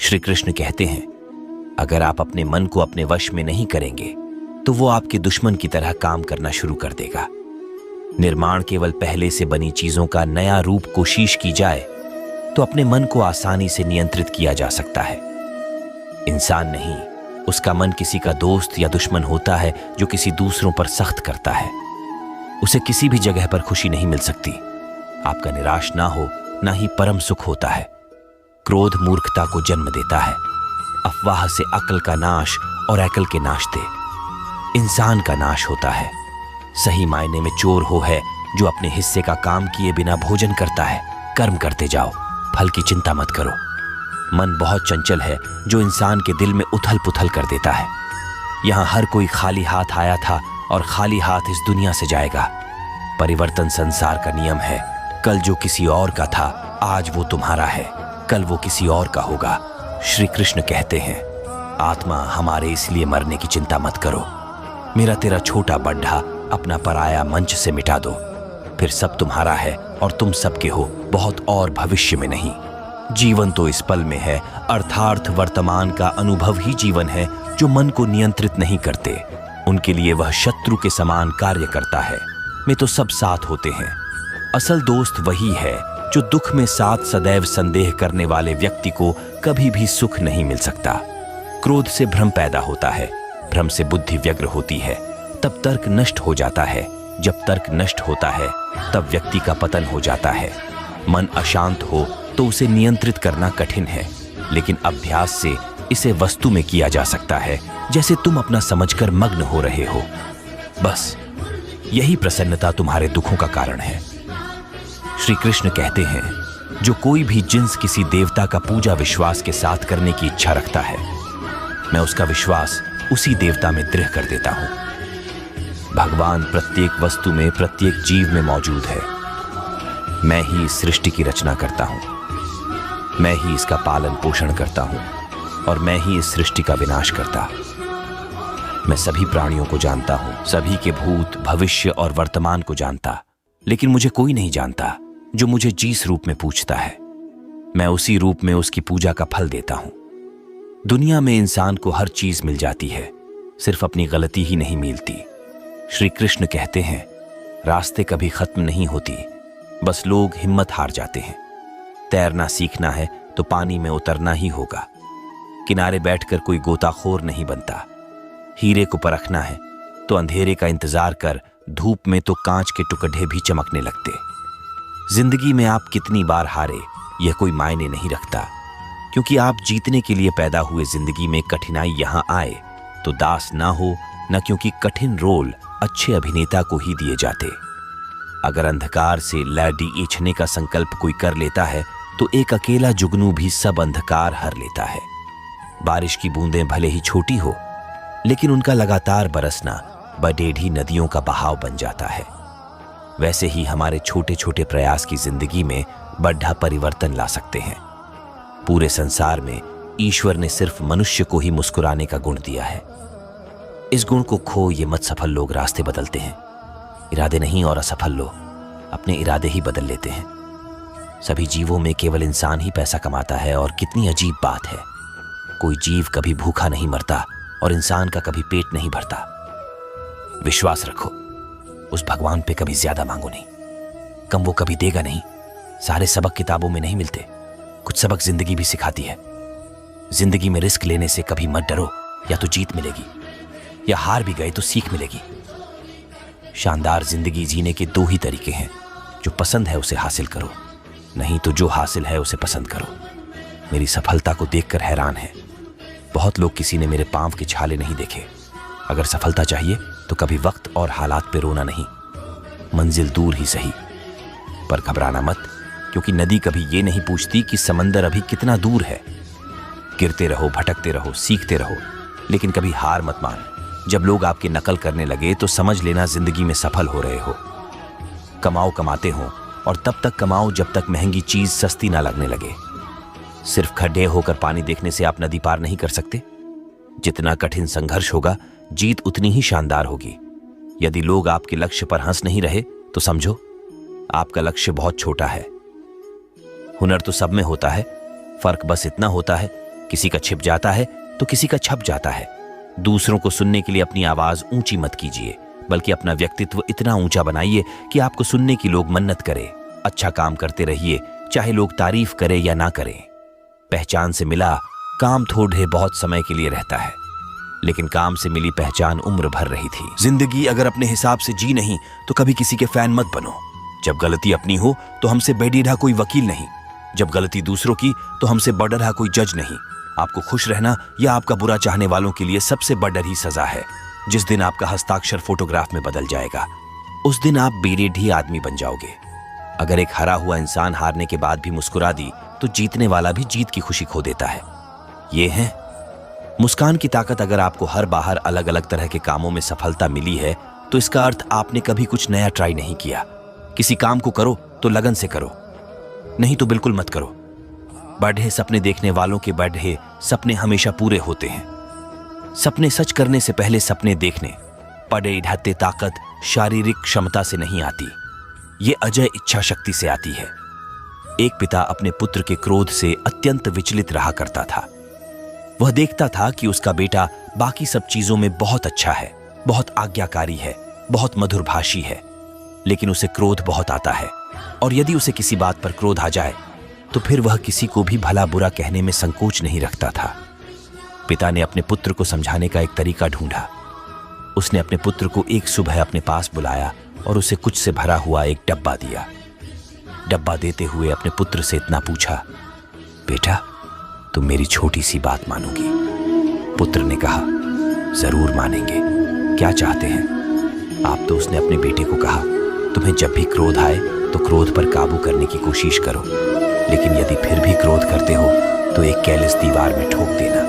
श्री कृष्ण कहते हैं, अगर आप अपने मन को अपने वश में नहीं करेंगे तो वो आपके दुश्मन की तरह काम करना शुरू कर देगा। निर्माण केवल पहले से बनी चीजों का नया रूप कोशिश की जाए तो अपने मन को आसानी से नियंत्रित किया जा सकता है। इंसान नहीं, उसका मन किसी का दोस्त या दुश्मन होता है जो किसी दूसरों पर सख्त करता है। उसे किसी भी जगह पर खुशी नहीं मिल सकती। आपका निराश ना हो, ना ही परम सुख होता है। क्रोध मूर्खता को जन्म देता है। अफवाह से अक्ल का नाश और अक्ल के नाशते इंसान का नाश होता है। सही मायने में चोर हो है जो अपने हिस्से का काम किए बिना भोजन करता है। कर्म करते जाओ, फल की चिंता मत करो। मन बहुत चंचल है जो इंसान के दिल में उथल पुथल कर देता है। यहां हर कोई खाली हाथ आया था और खाली हाथ इस दुनिया से जाएगा। परिवर्तन संसार का नियम है। कल जो किसी और का था, आज वो तुम्हारा है, कल वो किसी और का होगा। श्री कृष्ण कहते हैं, आत्मा हमारे इसलिए मरने की चिंता मत करो। मेरा तेरा छोटा बड्ढा अपना पराया मंच से मिटा दो, फिर सब तुम्हारा है और तुम सबके हो, बहुत और भविष्य में नहीं। जीवन तो इस पल में है, अर्थार्थ वर्तमान का अनुभव ही जीवन है। जो मन को नियंत्रित नहीं करते, उनके लिए वह शत्रु के समान कार्य करता है। में तो सब साथ होते हैं। असल दोस्त वही है जो दुख में साथ सदैव संदेह करने वाले व्यक्ति को कभी भी सुख नहीं मिल सकता। क्रोध से भ्रम पैदा होता है, भ्रम से बुद्धि व्यग्र होती है, तब तर्क नष्ट हो जाता है। जब तर्क नष्ट होता है तब व्यक्ति का पतन हो जाता है। मन अशांत हो तो उसे नियंत्रित करना कठिन है, लेकिन अभ्यास से इसे वस्तु में किया जा सकता है, जैसे तुम अपना समझकर मग्न हो रहे हो। बस यही प्रसन्नता तुम्हारे दुखों का कारण है। श्री कृष्ण कहते हैं, जो कोई भी जिन्स किसी देवता का पूजा विश्वास के साथ करने की इच्छा रखता है, मैं उसका विश्वास उसी देवता में दृढ़ कर देता हूं। भगवान प्रत्येक वस्तु में, प्रत्येक जीव में मौजूद है। मैं ही इस सृष्टि की रचना करता हूं, मैं ही इसका पालन पोषण करता हूं और मैं ही इस सृष्टि का विनाश करता। मैं सभी प्राणियों को जानता हूं, सभी के भूत, भविष्य और वर्तमान को जानता, लेकिन मुझे कोई नहीं जानता जो मुझे जिस रूप में पूछता है। मैं उसी रूप में उसकी पूजा का फल देता हूं। दुनिया में इंसान को हर चीज मिल जाती है, सिर्फ अपनी गलती ही नहीं मिलती। श्री कृष्ण कहते हैं, रास्ते कभी खत्म नहीं होती, बस लोग हिम्मत हार जाते हैं। तैरना सीखना है तो पानी में उतरना ही होगा। किनारे बैठकर कोई गोताखोर नहीं बनता। हीरे को परखना है तो अंधेरे का इंतजार कर, धूप में तो कांच के टुकड़े भी चमकने लगते। जिंदगी में आप कितनी बार हारे यह कोई मायने नहीं रखता, क्योंकि आप जीतने के लिए पैदा हुए। जिंदगी में कठिनाई यहां आए तो दास ना हो, न क्योंकि कठिन रोल अच्छे अभिनेता को ही दिए जाते। अगर अंधकार से लाडी ईंचने का संकल्प कोई कर लेता है तो एक अकेला जुगनू भी सब अंधकार हर लेता है। बारिश की बूंदें भले ही छोटी हो, लेकिन उनका लगातार बरसना बडेढ़ी नदियों का बहाव बन जाता है। वैसे ही हमारे छोटे छोटे प्रयास की जिंदगी में बड़ा परिवर्तन ला सकते हैं। पूरे संसार में ईश्वर ने सिर्फ मनुष्य को ही मुस्कुराने का गुण दिया है। इस गुण को खो ये मत सफल लोग रास्ते बदलते हैं। इरादे नहीं और असफल लोग अपने इरादे ही बदल लेते हैं। सभी जीवों में केवल इंसान ही पैसा कमाता है, और कितनी अजीब बात है। कोई जीव कभी भूखा नहीं मरता और इंसान का कभी पेट नहीं भरता। विश्वास रखो, उस भगवान पे कभी ज्यादा मांगो नहीं, कम वो कभी देगा नहीं। सारे सबक किताबों में नहीं मिलते, कुछ सबक जिंदगी भी सिखाती है। जिंदगी में रिस्क लेने से कभी मत डरो, या तो जीत मिलेगी या हार भी गए तो सीख मिलेगी। शानदार जिंदगी जीने के दो ही तरीके हैं, जो पसंद है उसे हासिल करो, नहीं तो जो हासिल है उसे पसंद करो। मेरी सफलता को देखकर हैरान है। बहुत लोग किसी ने मेरे पांव के छाले नहीं देखे। अगर सफलता चाहिए तो कभी वक्त और हालात पे रोना नहीं। मंजिल दूर ही सही, पर घबराना मत, क्योंकि नदी कभी ये नहीं पूछती कि समंदर अभी कितना दूर है। गिरते रहो, भटकते रहो, सीखते रहो, लेकिन कभी हार मत मान। जब लोग आपकी नकल करने लगे तो समझ लेना जिंदगी में सफल हो रहे हो। कमाओ, कमाते हो, और तब तक कमाओ जब तक महंगी चीज सस्ती ना लगने लगे। सिर्फ खड्डे होकर पानी देखने से आप नदी पार नहीं कर सकते। जितना कठिन संघर्ष होगा, जीत उतनी ही शानदार होगी। यदि लोग आपके लक्ष्य पर हंस नहीं रहे तो समझो आपका लक्ष्य बहुत छोटा है। हुनर तो सब में होता है, फर्क बस इतना होता है किसी का छिप जाता है तो किसी का छप जाता है। दूसरों को सुनने के लिए अपनी आवाज ऊंची मत कीजिए, बल्कि अपना व्यक्तित्व इतना ऊंचा बनाइए कि आपको सुनने की लोग मन्नत करें। अच्छा काम करते रहिए, चाहे लोग तारीफ करें या ना करें। पहचान से मिला काम थोड़े बहुत समय के लिए रहता है, लेकिन काम से मिली पहचान उम्र भर रही थी। जिंदगी अगर अपने हिसाब से जी नहीं तो कभी किसी के फैन मत बनो। जब गलती अपनी हो तो हमसे बेडीढ़ा कोई वकील नहीं, जब गलती दूसरों की तो हमसे बड़ढ़ा कोई जज नहीं। आपको खुश रहना या आपका बुरा चाहने वालों के लिए सबसे बड़ढ़ी सजा है। जिस दिन आपका हस्ताक्षर फोटोग्राफ में बदल जाएगा, उस दिन आप बेरेढ़ी आदमी बन जाओगे। अगर एक हारा हुआ इंसान हारने के बाद भी मुस्कुरा दी तो जीतने वाला भी जीत की खुशी खो देता है। ये है मुस्कान की ताकत। अगर आपको हर बाहर अलग अलग तरह के कामों में सफलता मिली है तो इसका अर्थ आपने कभी कुछ नया ट्राई नहीं किया। किसी काम को करो तो लगन से करो, नहीं तो बिल्कुल मत करो। बढ़े सपने देखने वालों के बढ़े सपने हमेशा पूरे होते हैं। सपने सच करने से पहले सपने देखने, पड़े ढाते ताकत शारीरिक क्षमता से नहीं आती, ये अजय इच्छा शक्ति से आती है। एक पिता अपने पुत्र के क्रोध से अत्यंत विचलित रहा करता था। वह देखता था कि उसका बेटा बाकी सब चीजों में बहुत अच्छा है, बहुत आज्ञाकारी है, बहुत मधुरभाषी है, लेकिन उसे क्रोध बहुत आता है। और यदि उसे किसी बात पर क्रोध आ जाए तो फिर वह किसी को भी भला बुरा कहने में संकोच नहीं रखता था। पिता ने अपने पुत्र को समझाने का एक तरीका ढूंढा। उसने अपने पुत्र को एक सुबह अपने पास बुलाया और उसे कुछ से भरा हुआ एक डब्बा दिया। डब्बा देते हुए अपने पुत्र से इतना पूछा, बेटा तुम मेरी छोटी सी बात मानोगी? पुत्र ने कहा, जरूर मानेंगे, क्या चाहते हैं आप? तो उसने अपने बेटे को कहा, तुम्हें जब भी क्रोध आए तो क्रोध पर काबू करने की कोशिश करो, लेकिन यदि फिर भी क्रोध करते हो तो एक कैलिस दीवार में ठोक देना।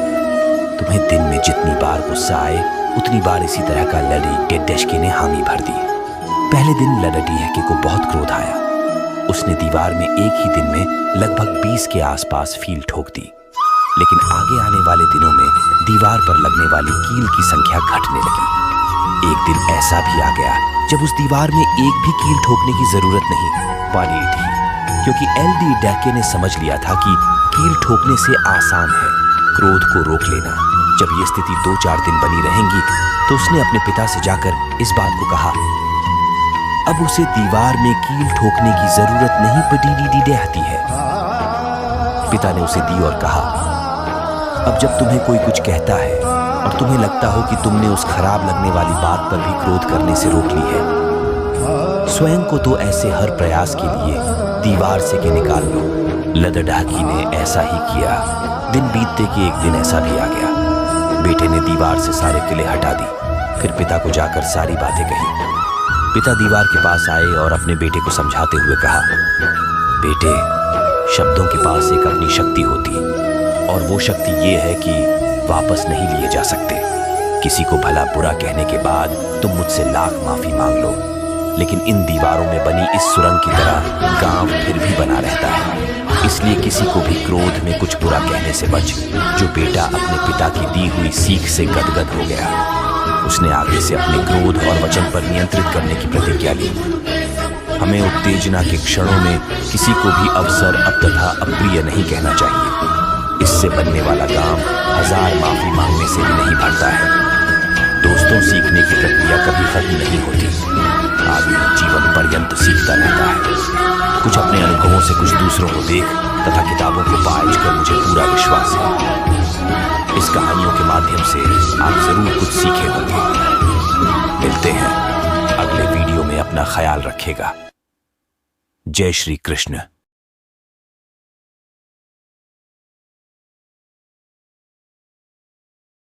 तुम्हें दिन में जितनी बार गुस्सा आए उतनी बार इसी तरह का लड़ी डेडशके ने हामी भर दी। पहले दिन लड़डीहके को बहुत क्रोध आया। उसने दीवार में एक ही दिन में लगभग 20 के आसपास कील ठोक दी, लेकिन आगे आने वाले दिनों में दीवार पर लगने वाली कील की संख्या घटने लगी। एक दिन ऐसा भी आ गया जब उस दीवार में एक भी कील ठोकने की जरूरत नहीं पड़ी थी, क्योंकि लड़डीहके ने समझ लिया था कि कील ठोकने से आसान है क्रोध को रोक लेना। जब ये स्थिति 2-4 दिन बनी रहेंगी तो उसने अपने पिता से जाकर इस बात को कहा। अब उसे दीवार में कील ठोकने की जरूरत नहीं पड़ी है। पिता ने उसे दी और कहा, अब जब तुम्हें कोई कुछ कहता है और तुम्हें लगता हो कि तुमने उस खराब लगने वाली बात पर भी क्रोध करने से रोक ली है, स्वयं को तो ऐसे हर प्रयास के लिए दीवार से के निकाल लो। लड़डीहके ने ऐसा ही किया। दिन बीतते कि एक दिन ऐसा भी आ गया। बेटे ने दीवार से सारे किले हटा दी, फिर पिता को जाकर सारी बातें कही। पिता दीवार के पास आए और अपने बेटे को समझाते हुए कहा, बेटे शब्दों के पास एक अपनी शक्ति होती, और वो शक्ति ये है कि वापस नहीं लिए जा सकते। किसी को भला बुरा कहने के बाद तुम मुझसे लाख माफी मांग लो, लेकिन इन दीवारों में बनी इस सुरंग की तरह गांव फिर भी बना रहता है। इसलिए किसी को भी क्रोध में कुछ बुरा कहने से बच। जो बेटा अपने पिता की दी हुई सीख से गदगद हो गया, उसने आगे से अपने क्रोध और वचन पर नियंत्रित करने की प्रतिज्ञा ली। हमें उत्तेजना के क्षणों में किसी को भी अवसर अब तथा अप्रिय नहीं कहना चाहिए। इससे बनने वाला काम 1000 माफी मांगने से भी नहीं भरता है। दोस्तों, सीखने की प्रक्रिया कभी खत्म नहीं होती। आदमी जीवन पर्यंत सीखता रहता है। कुछ अपने अनुभवों से कुछ दूसरों को देख तथा किताबों को पाँच कर मुझे पूरा विश्वास है इस कहानियों के माध्यम से आप जरूर कुछ सीखे होंगे। मिलते हैं अगले वीडियो में। अपना ख्याल रखिएगा। जय श्री कृष्ण।